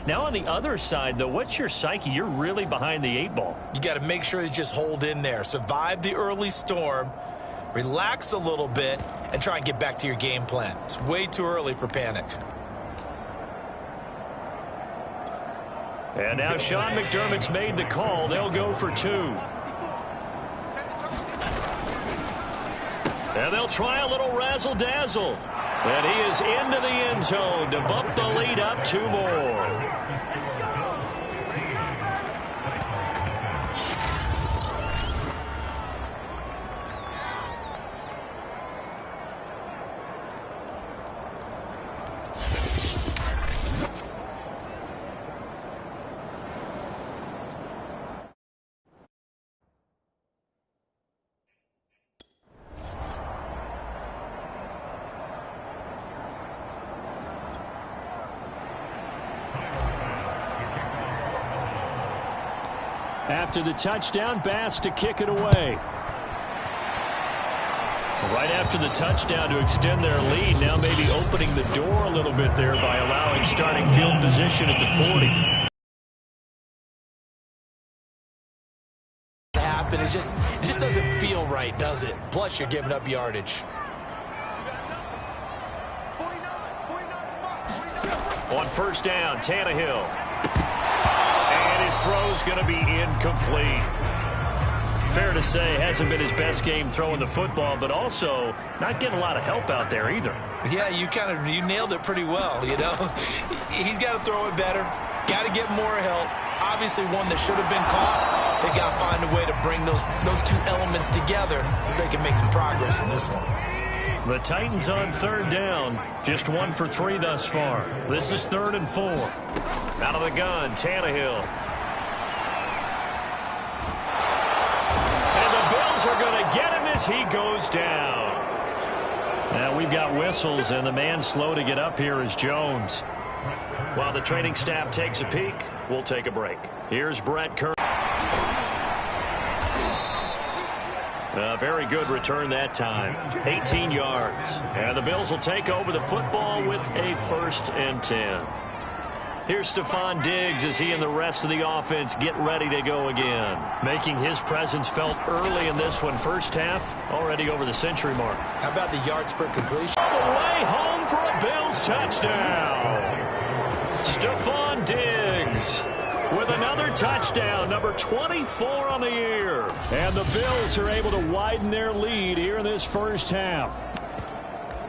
Now on the other side, though, what's your psyche? You're really behind the 8 ball. You got to make sure you just hold in there. Survive the early storm, relax a little bit, and try and get back to your game plan. It's way too early for panic. And now Sean McDermott's made the call. They'll go for 2. And they'll try a little razzle-dazzle. And he is into the end zone to bump the lead up 2 more. After the touchdown, Bass to kick it away. Right after the touchdown to extend their lead, now maybe opening the door a little bit there by allowing starting field position at the 40. It just doesn't feel right, does it? Plus, you're giving up yardage. On first down, Tannehill. And his throw's going to be incomplete. Fair to say, hasn't been his best game throwing the football, but also not getting a lot of help out there either. Yeah, you nailed it pretty well, you know. He's got to throw it better, got to get more help. Obviously one that should have been caught. They got to find a way to bring those two elements together so they can make some progress in this one. The Titans on third down, just 1 for 3 thus far. This is 3rd and 4. Out of the gun, Tannehill. And the Bills are going to get him as he goes down. Now we've got whistles, and the man slow to get up here is Jones. While the training staff takes a peek, we'll take a break. Here's Brett Kerr. A very good return that time. 18 yards. And the Bills will take over the football with a 1st and 10. Here's Stephon Diggs as he and the rest of the offense get ready to go again. Making his presence felt early in this one. First half, already over the century mark. How about the yards per completion? All the way home for a Bills touchdown. Stephon Diggs with another touchdown, number 24 on the year. And the Bills are able to widen their lead here in this first half.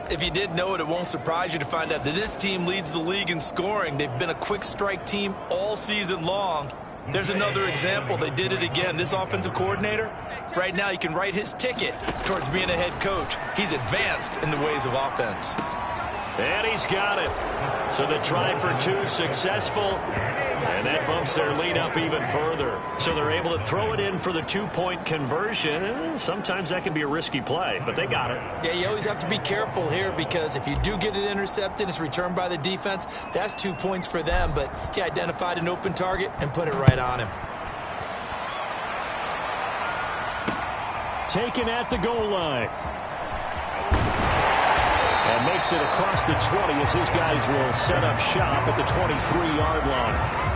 If you didn't know it, it won't surprise you to find out that this team leads the league in scoring. They've been a quick strike team all season long. There's another example. They did it again. This offensive coordinator, right now, you can write his ticket towards being a head coach. He's advanced in the ways of offense. And he's got it. So the try for 2 successful. And that bumps their lead up even further. So they're able to throw it in for the 2-point conversion. Sometimes that can be a risky play, but they got it. Yeah, you always have to be careful here because if you do get it intercepted, it's returned by the defense. That's 2 points for them, but he identified an open target and put it right on him. Taken at the goal line. And makes it across the 20 as his guys will set up shop at the 23-yard line.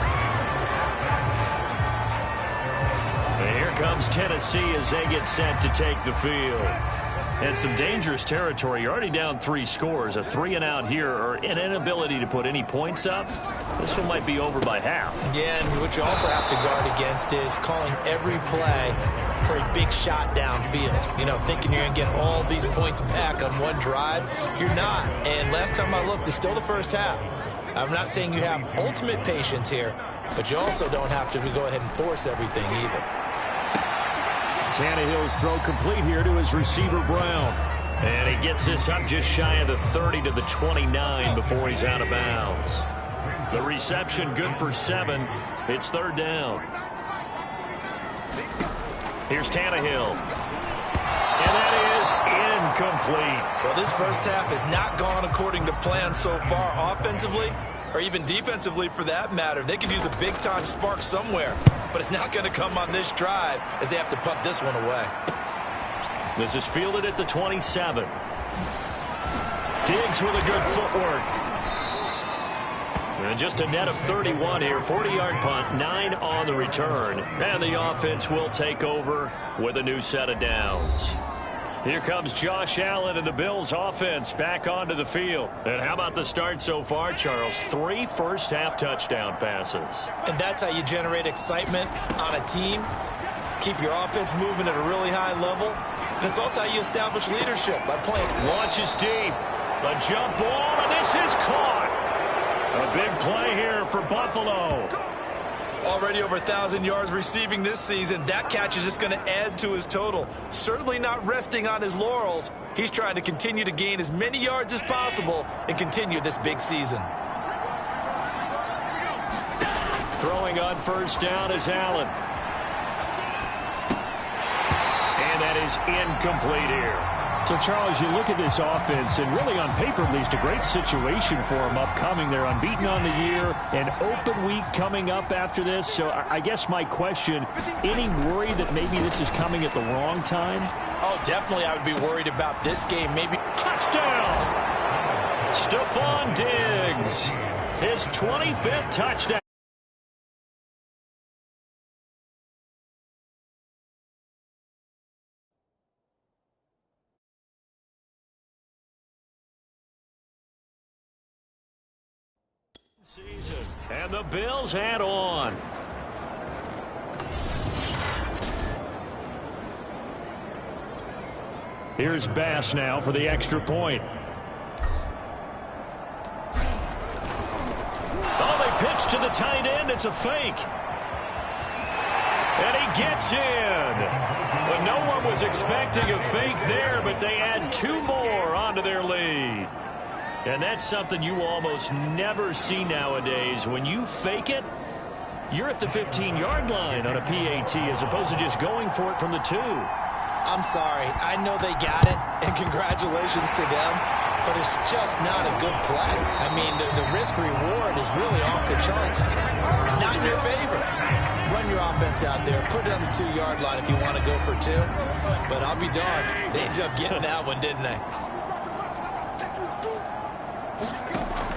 And here comes Tennessee as they get set to take the field. And some dangerous territory. You're already down 3 scores. A 3-and-out here or an inability to put any points up. This one might be over by half. Yeah, and what you also have to guard against is calling every play for a big shot downfield. You know, thinking you're going to get all these points back on one drive. You're not. And last time I looked, it's still the first half. I'm not saying you have ultimate patience here, but you also don't have to go ahead and force everything either. Tannehill's throw complete here to his receiver, Brown. And he gets this up just shy of the 30 to the 29 before he's out of bounds. The reception good for 7. It's 3rd down. Here's Tannehill. And that is incomplete. Well, this first half has not gone according to plan so far offensively, or even defensively for that matter. They could use a big-time spark somewhere, but it's not going to come on this drive as they have to punt this one away. This is fielded at the 27. Diggs with a good footwork. And just a net of 31 here. 40-yard punt, 9 on the return. And the offense will take over with a new set of downs. Here comes Josh Allen and the Bills offense back onto the field. And how about the start so far, Charles? 3 first-half touchdown passes. And that's how you generate excitement on a team. Keep your offense moving at a really high level. And it's also how you establish leadership by playing. Launches deep. A jump ball, and this is caught. A big play here for Buffalo. Already over 1,000 yards receiving this season. That catch is just going to add to his total. Certainly not resting on his laurels. He's trying to continue to gain as many yards as possible and continue this big season. Throwing on first down is Allen. And that is incomplete here. So, Charles, you look at this offense, and really on paper, at least, a great situation for them upcoming. They're unbeaten on the year, an open week coming up after this. So I guess my question, any worry that maybe this is coming at the wrong time? Oh, definitely I would be worried about this game. Maybe touchdown! Stephon Diggs, his 25th touchdown. Season. And the Bills head on. Here's Bass now for the extra point. Oh, they pitch to the tight end. It's a fake. And he gets in. But no one was expecting a fake there, but they add 2 more onto their lead. And that's something you almost never see nowadays. When you fake it, you're at the 15-yard line on a PAT as opposed to just going for it from the 2. I'm sorry. I know they got it, and congratulations to them, but it's just not a good play. I mean, the risk-reward is really off the charts. Not in your favor. Run your offense out there. Put it on the 2-yard line if you want to go for 2. But I'll be darned. They ended up getting that one, didn't they?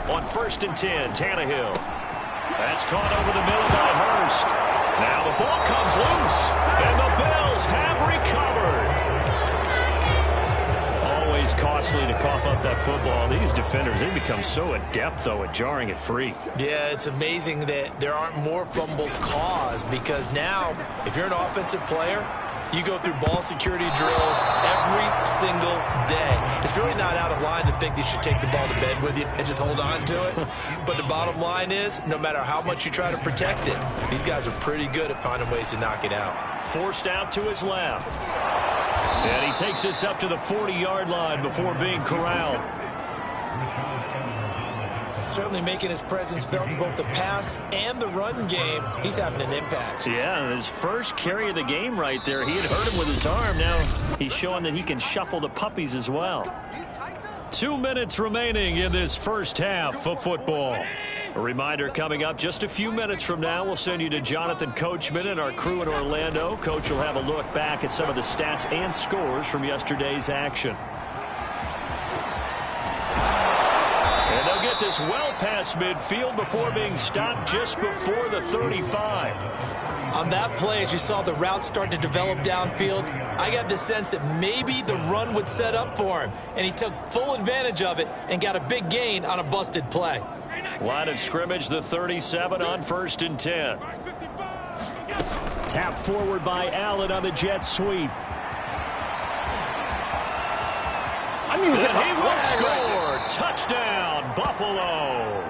On 1st and 10, Tannehill. That's caught over the middle by Hurst. Now the ball comes loose, and the Bills have recovered. Always costly to cough up that football. These defenders, they become so adept, though, at jarring it free. Yeah, it's amazing that there aren't more fumbles caused because now, if you're an offensive player, you go through ball security drills every single day. It's really not out of line to think that you should take the ball to bed with you and just hold on to it. But the bottom line is, no matter how much you try to protect it, these guys are pretty good at finding ways to knock it out. Forced out to his left. And he takes this up to the 40-yard line before being corralled. Certainly making his presence felt in both the pass and the run game. He's having an impact. Yeah, his first carry of the game right there. He had hurt him with his arm. Now he's showing that he can shuffle the puppies as well. 2 minutes remaining in this first half of football. A reminder coming up just a few minutes from now. We'll send you to Jonathan Coachman and our crew in Orlando. Coach will have a look back at some of the stats and scores from yesterday's action. And they'll get this well past midfield before being stopped just before the 35. On that play, as you saw the route start to develop downfield, I got the sense that maybe the run would set up for him. And he took full advantage of it and got a big gain on a busted play. Line of scrimmage, the 37 on 1st and 10. Tap forward by Allen on the jet sweep. And he will score. Touchdown, Buffalo.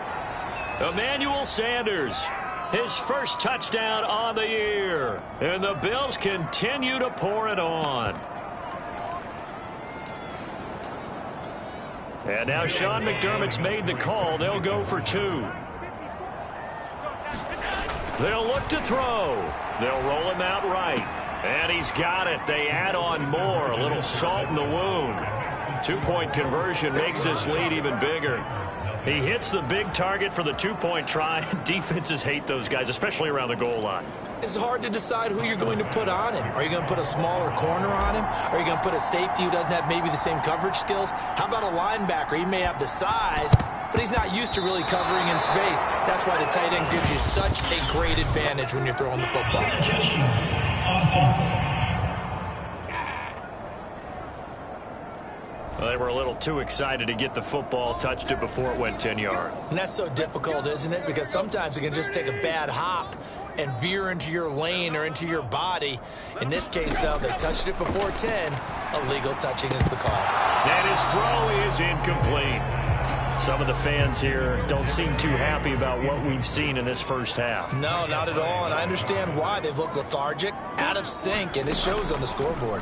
Emmanuel Sanders, his first touchdown on the year. And the Bills continue to pour it on. And now Sean McDermott's made the call. They'll go for 2. They'll look to throw. They'll roll him out right. And he's got it. They add on more. A little salt in the wound. 2-point conversion makes this lead even bigger. He hits the big target for the 2-point try. Defenses hate those guys, especially around the goal line. It's hard to decide who you're going to put on him. Are you going to put a smaller corner on him? Are you going to put a safety who doesn't have maybe the same coverage skills? How about a linebacker? He may have the size, but he's not used to really covering in space. That's why the tight end gives you such a great advantage when you're throwing the football. Well, they were a little too excited to get the football, touched it before it went 10 yards. And that's so difficult, isn't it? Because sometimes it can just take a bad hop and veer into your lane or into your body. In this case, though, they touched it before 10. Illegal touching is the call. And his throw is incomplete. Some of the fans here don't seem too happy about what we've seen in this first half. No, not at all, and I understand why. They've looked lethargic, out of sync, and it shows on the scoreboard.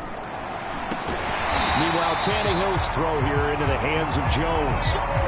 Meanwhile, Tannehill's throw here into the hands of Jones.